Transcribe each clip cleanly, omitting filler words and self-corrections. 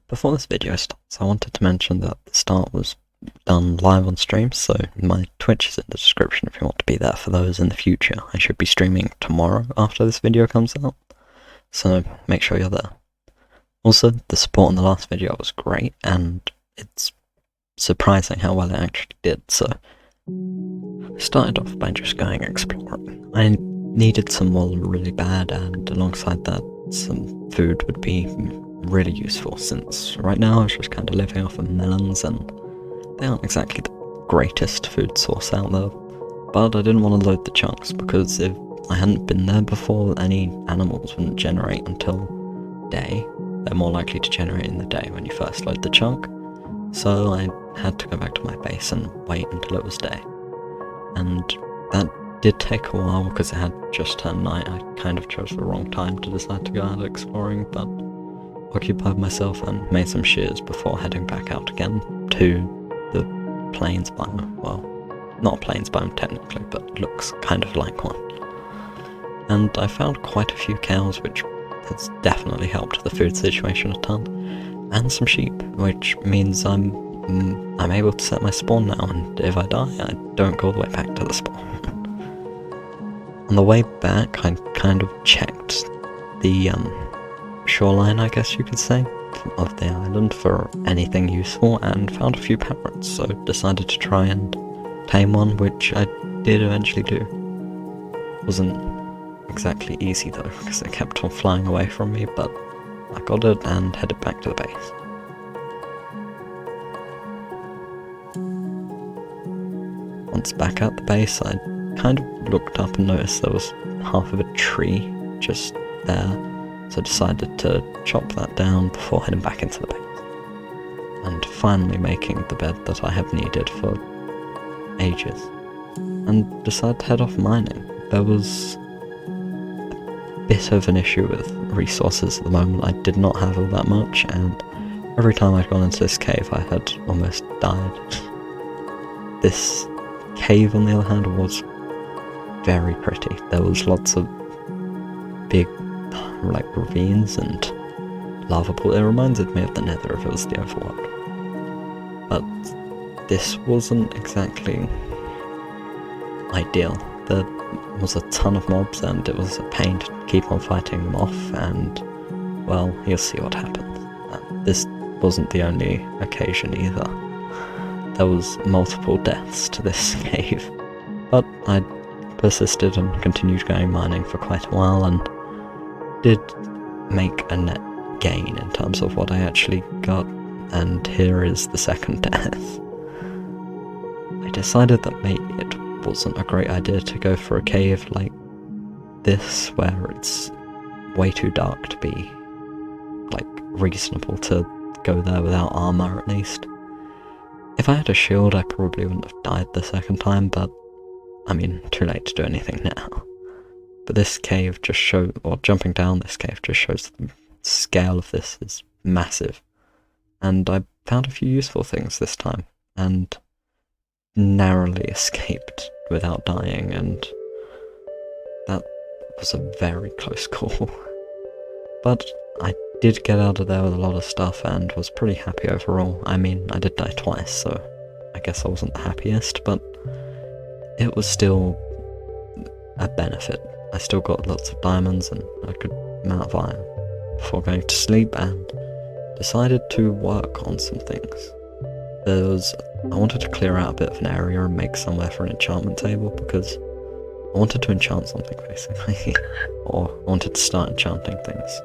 Before this video starts, I wanted to mention that the start was done live on stream, so my Twitch is in the description if you want to be there for those in the future. I should be streaming tomorrow after this video comes out, so make sure you're there. Also, the support on the last video was great, and it's surprising how well it actually did, so I started off by just going exploring. I needed some wool really bad, and alongside that, some food would be really useful, since right now I was just kind of living off of melons, and they aren't exactly the greatest food source out there. But I didn't want to load the chunks, because if I hadn't been there before, any animals wouldn't generate until day. They're more likely to generate in the day when you first load the chunk, so I had to go back to my base and wait until it was day. And that did take a while because it had just turned night. I kind of chose the wrong time to decide to go out exploring, but occupied myself and made some shears before heading back out again to the plains biome. Well, not a plains biome technically, but looks kind of like one. And I found quite a few cows, which has definitely helped the food situation a ton, and some sheep, which means I'm able to set my spawn now, and if I die, I don't go all the way back to the spawn. On the way back, I kind of checked the shoreline, I guess you could say, of the island for anything useful, and found a few parrots, so decided to try and tame one, which I did eventually do. Wasn't exactly easy though, because it kept on flying away from me, but I got it and headed back to the base. Once back at the base, I kind of looked up and noticed there was half of a tree just there, so I decided to chop that down before heading back into the base. And finally making the bed that I have needed for ages, and decided to head off mining. There was a bit of an issue with resources at the moment. I did not have all that much, and every time I'd gone into this cave I had almost died. This cave, on the other hand, was very pretty. There was lots of big, like, ravines and lava pools. It reminded me of the Nether if it was the overworld. But this wasn't exactly ideal. There was a ton of mobs, and it was a pain to keep on fighting them off, and, well, you'll see what happens. This wasn't the only occasion either. There was multiple deaths to this cave, but I persisted and continued going mining for quite a while, and did make a net gain in terms of what I actually got, and here is the second death. I decided that maybe it wasn't a great idea to go for a cave like this, where it's way too dark to be, like, reasonable to go there without armor at least. If I had a shield, I probably wouldn't have died the second time, but, I mean, too late to do anything now. But this cave just showed, or jumping down this cave just shows the scale of this is massive. And I found a few useful things this time, and narrowly escaped without dying, and that was a very close call. But I did get out of there with a lot of stuff and was pretty happy overall. I mean, I did die twice, so I guess I wasn't the happiest, but it was still a benefit. I still got lots of diamonds and a good amount of iron before going to sleep, and decided to work on some things. I wanted to clear out a bit of an area and make somewhere for an enchantment table, because I wanted to enchant something basically, or I wanted to start enchanting things.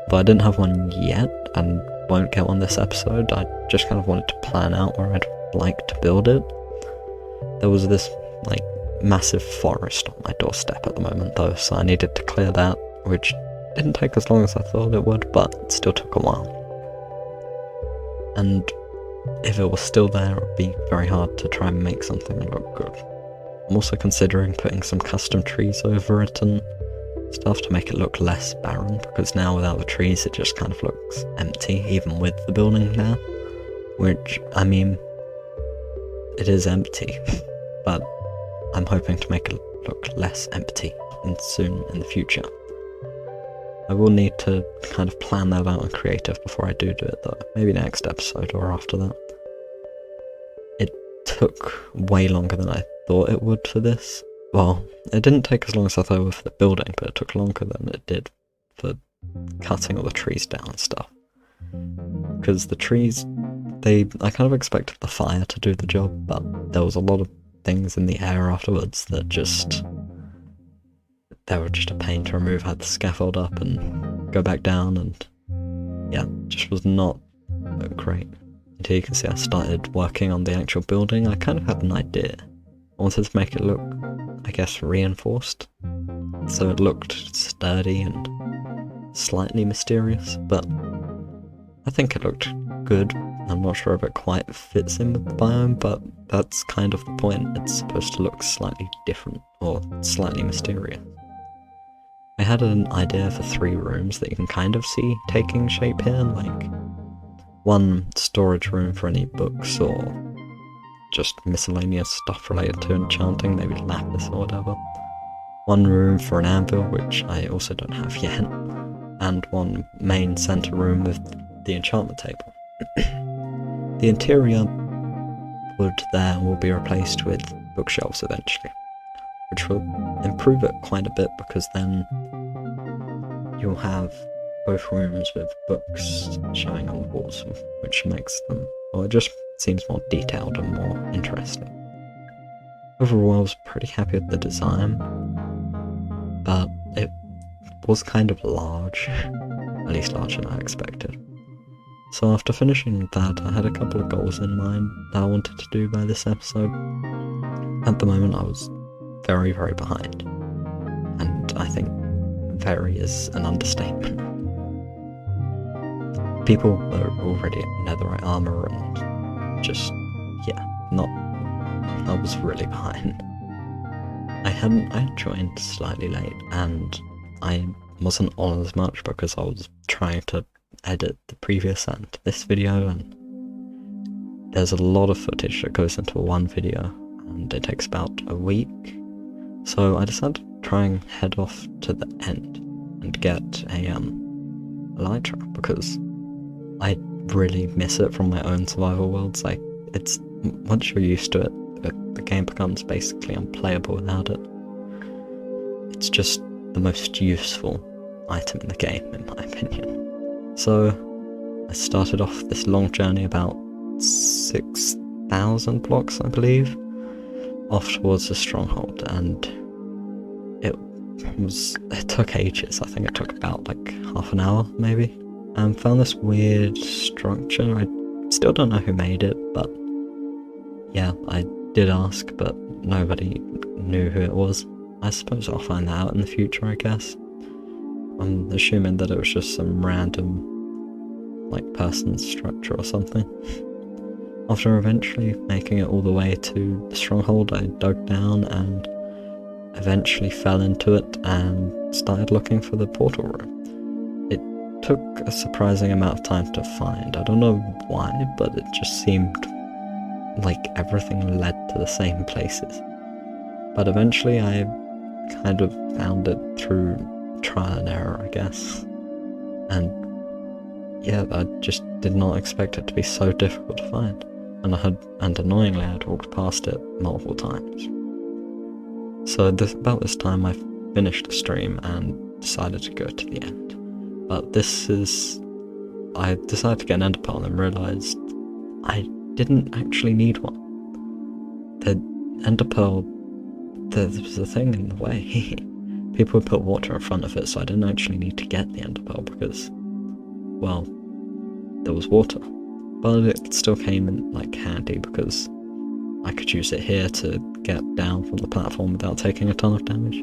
But I didn't have one yet, and won't get one this episode. I just kind of wanted to plan out where I'd like to build it. There was this, like, massive forest on my doorstep at the moment though, so I needed to clear that, which didn't take as long as I thought it would, but it still took a while. And if it was still there, it would be very hard to try and make something look good. I'm also considering putting some custom trees over it and stuff to make it look less barren, because now without the trees it just kind of looks empty, even with the building there. Which, I mean, it is empty, but I'm hoping to make it look less empty soon in the future. I will need to kind of plan that out in creative before I do it though. Maybe next episode or after that. It took way longer than I thought it would for this. Well, it didn't take as long as I thought it would for the building, but it took longer than it did for cutting all the trees down and stuff. Because the trees, I kind of expected the fire to do the job, but there was a lot of things in the air afterwards that they were just a pain to remove. I had the scaffold up and go back down, and yeah, just was not great. And here you can see I started working on the actual building. I kind of had an idea. I wanted to make it look, I guess, reinforced, so it looked sturdy and slightly mysterious, but I think it looked good. I'm not sure if it quite fits in with the biome, but that's kind of the point. It's supposed to look slightly different, or slightly mysterious. I had an idea for 3 rooms that you can kind of see taking shape here, like one storage room for any books or just miscellaneous stuff related to enchanting, maybe lapis or whatever. One room for an anvil, which I also don't have yet, and one main center room with the enchantment table. The interior wood there will be replaced with bookshelves eventually, which will improve it quite a bit, because then you'll have both rooms with books showing on the walls, which makes them, well, it just seems more detailed and more interesting. Overall, I was pretty happy with the design, but it was kind of large, at least larger than I expected. So after finishing that, I had a couple of goals in mind that I wanted to do by this episode. At the moment, I was very, very behind, and I think very is an understatement. People are already at netherite armor and just, yeah, I was really behind. I joined slightly late, and I wasn't on as much because I was trying to edit the previous and this video, and there's a lot of footage that goes into one video, and it takes about a week. So I decided to try and head off to the end and get a elytra, because I really miss it from my own survival worlds. Like, it's, once you're used to it, the game becomes basically unplayable without it. It's just the most useful item in the game, in my opinion. So I started off this long journey, about 6,000 blocks, I believe, off towards the stronghold, and it took ages. I think it took about like half an hour, maybe. Found this weird structure. I still don't know who made it, but yeah, I did ask, but nobody knew who it was. I suppose I'll find that out in the future, I guess. I'm assuming that it was just some random, like, person's structure or something. After eventually making it all the way to the stronghold, I dug down and eventually fell into it and started looking for the portal room. It took a surprising amount of time to find. I don't know why, but it just seemed like everything led to the same places. But eventually I kind of found it through trial and error, I guess. And yeah, I just did not expect it to be so difficult to find. And annoyingly, I'd walked past it multiple times. So about this time, I finished the stream and decided to go to the end. But I decided to get an ender pearl and realised I didn't actually need one. The ender pearl, there was a thing in the way. People would put water in front of it, so I didn't actually need to get the ender pearl because, well, there was water. But it still came in like handy because I could use it here to get down from the platform without taking a ton of damage.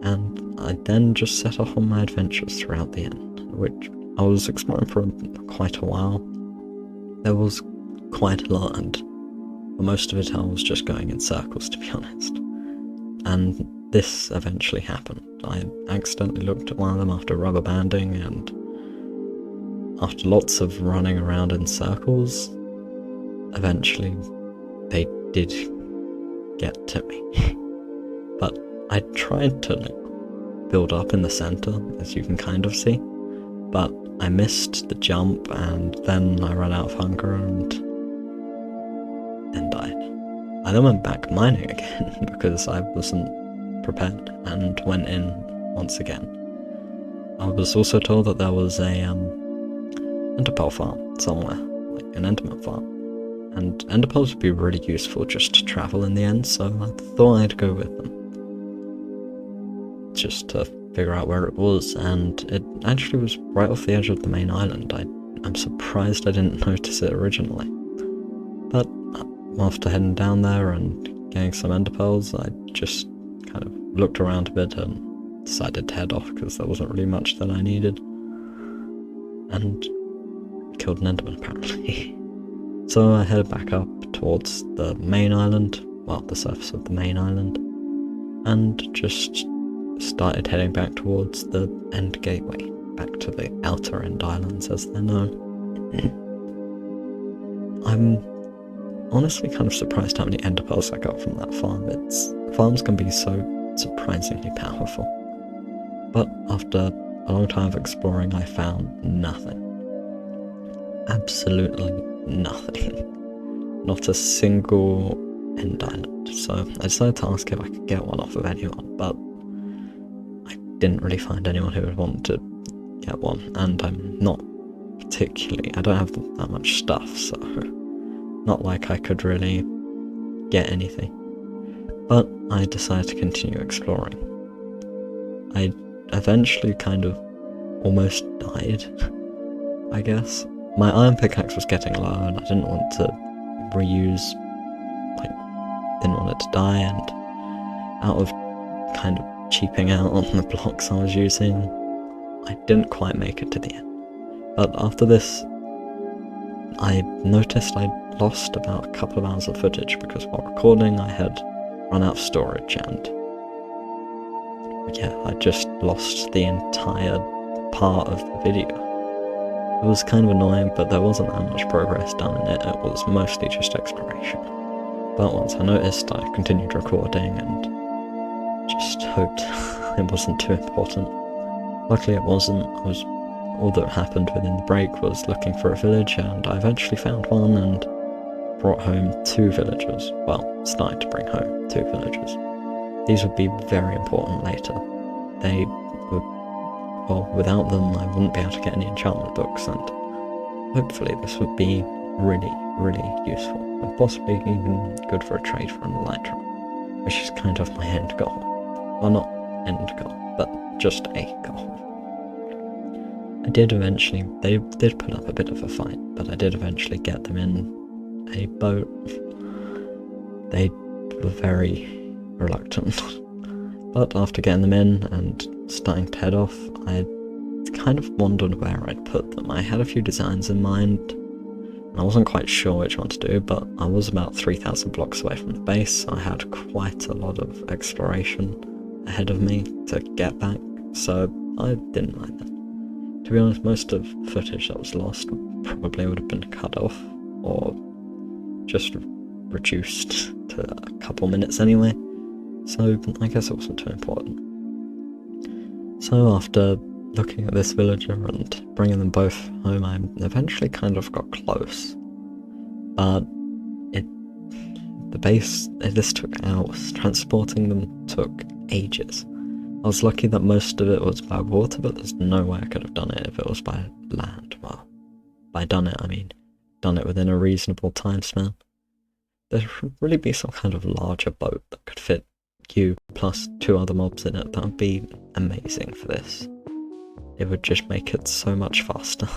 And I then just set off on my adventures throughout the end, which I was exploring for quite a while. There was quite a lot, and for most of it I was just going in circles, to be honest. And this eventually happened. I accidentally looked at one of them after rubber banding, and after lots of running around in circles, eventually they did get to me. But I tried to build up in the center, as you can kind of see, but I missed the jump, and then I ran out of hunger and then died. I then went back mining again because I wasn't prepared, and went in once again. I was also told that there was a enderpearl farm somewhere, like an enderman farm, and enderpearls would be really useful just to travel in the end, so I thought I'd go with them just to figure out where it was, and it actually was right off the edge of the main island. I'm surprised I didn't notice it originally, but after heading down there and getting some enderpearls, I just kind of looked around a bit and decided to head off because there wasn't really much that I needed, and killed an enderman apparently. So I headed back up towards the main island, well, the surface of the main island, and just started heading back towards the end gateway, back to the outer end islands as they're known. I'm honestly kind of surprised how many enderpearls I got from that farm. Farms can be so surprisingly powerful. But after a long time of exploring, I found nothing. Absolutely nothing. Not a single end island. So I decided to ask if I could get one off of anyone, but I didn't really find anyone who would want to get one, and I'm not particularly, I don't have that much stuff, so not like I could really get anything. But I decided to continue exploring. I eventually kind of almost died, I guess. My iron pickaxe was getting low and I didn't want to reuse, didn't want it to die, and out of kind of cheaping out on the blocks I was using, I didn't quite make it to the end. But after this, I noticed I'd lost about a couple of hours of footage because while recording I had run out of storage, and yeah, I just lost the entire part of the video. It was kind of annoying, but there wasn't that much progress done in it. It was mostly just exploration. But once I noticed, I continued recording and just hoped it wasn't too important. Luckily it wasn't. All that happened within the break was looking for a village, and I eventually found one and brought home 2 villagers. Well, starting to bring home 2 villagers. These would be very important later. They would, well, without them I wouldn't be able to get any enchantment books, and hopefully this would be really, really useful, and possibly even good for a trade for an elytra, which is kind of my end goal. Well, not end goal, but just a goal. I did eventually, they did put up a bit of a fight, but I did eventually get them in a boat. They were very reluctant, but after getting them in and starting to head off, I kind of wondered where I'd put them. I had a few designs in mind, and I wasn't quite sure which one to do, but I was about 3,000 blocks away from the base, so I had quite a lot of exploration ahead of me to get back, so I didn't mind that. To be honest, most of the footage that was lost probably would have been cut off, or just reduced to a couple minutes anyway, so I guess it wasn't too important. So after looking at this villager and bringing them both home, I eventually kind of got close, but this took hours. Transporting them took ages. I was lucky that most of it was by water, but there's no way I could have done it if it was by land. Well, by done it, I mean done it within a reasonable time span. There should really be some kind of larger boat that could fit you plus 2 other mobs in it. That would be amazing for this. It would just make it so much faster.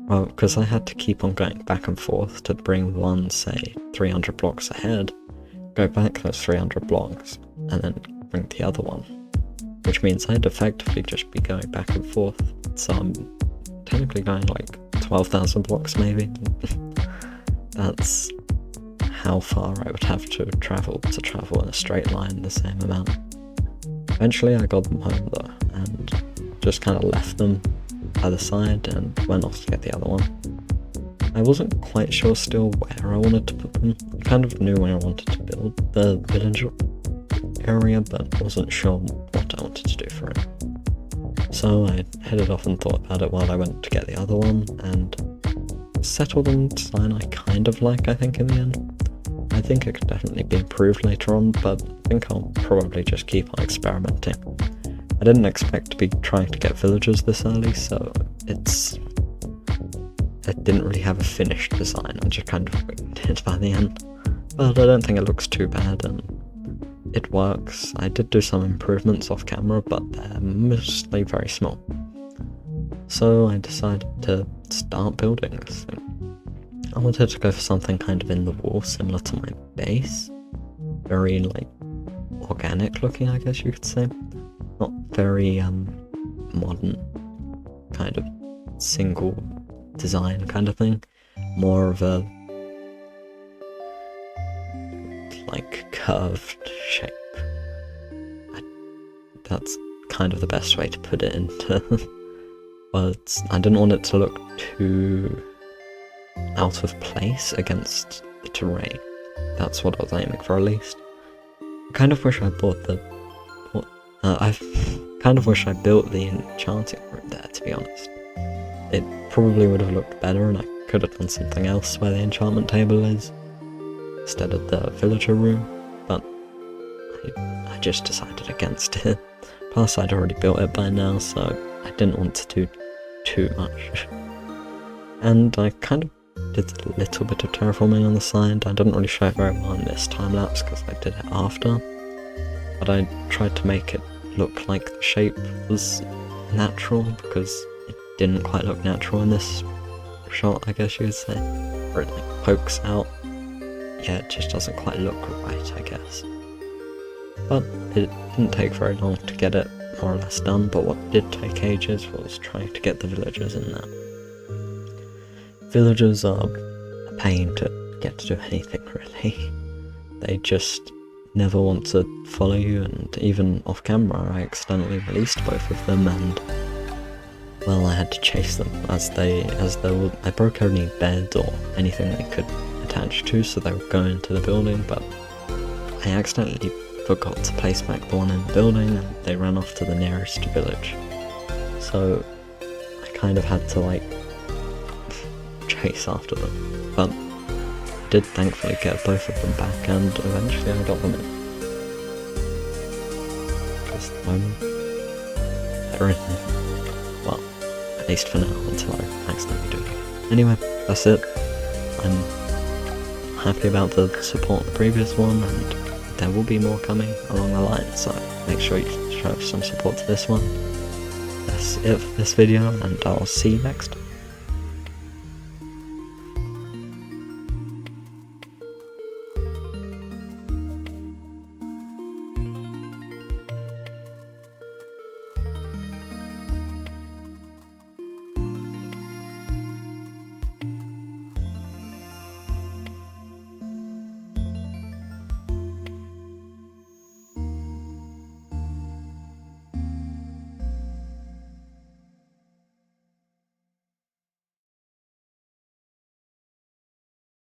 Well, because I had to keep on going back and forth to bring one, say, 300 blocks ahead, go back those 300 blocks, and then bring the other one. Which means I'd effectively just be going back and forth, so I'm technically going like 12,000 blocks maybe. That's how far I would have to travel in a straight line the same amount. Eventually I got them home though, and just kind of left them by the side and went off to get the other one. I wasn't quite sure still where I wanted to put them. I kind of knew where I wanted to build the village area, but wasn't sure what I wanted wanted to do for it. So I headed off and thought about it while I went to get the other one, and settled on design I kind of like, I think, in the end. I think it could definitely be improved later on, but I think I'll probably just keep on experimenting. I didn't expect to be trying to get villagers this early, so it didn't really have a finished design. I just kind of winged it by the end. But I don't think it looks too bad, and it works. I did do some improvements off camera, but they're mostly very small. So I decided to start building this thing. I wanted to go for something kind of in the wall, similar to my base. Very, like, organic looking, I guess you could say. Not very, modern, kind of single design kind of thing. More of a, like, curved shape. That's kind of the best way to put it into words. I didn't want it to look too out of place against the terrain. That's what I was aiming for, at least. I kind of wish I bought the... I kind of wish I built the enchanting room there, to be honest. It probably would have looked better, and I could have done something else where the enchantment table is, instead of the villager room, but I just decided against it. Plus, I'd already built it by now, so I didn't want to do too much. And I kind of did a little bit of terraforming on the side. I didn't really show it very well in this time-lapse because I did it after, but I tried to make it look like the shape was natural, because it didn't quite look natural in this shot, I guess you could say, where it like pokes out. Yeah, it just doesn't quite look right, I guess. But it didn't take very long to get it more or less done, but what did take ages was trying to get the villagers in there. Villagers are a pain to get to do anything, really. They just never want to follow you, and even off camera I accidentally released both of them, and well, I had to chase them I broke any bed or anything they could attach to, so they would go into the building, but I accidentally forgot to place back the one in the building, and they ran off to the nearest village. So I kind of had to like chase after them, but I did thankfully get both of them back, and eventually I got them in. Because at the moment, they're in there. Well, at least for now, until I accidentally do it again. Anyway, that's it. I'm happy about the support of the previous one, and there will be more coming along the line, so make sure you show some support to this one. That's it for this video, and I'll see you next time.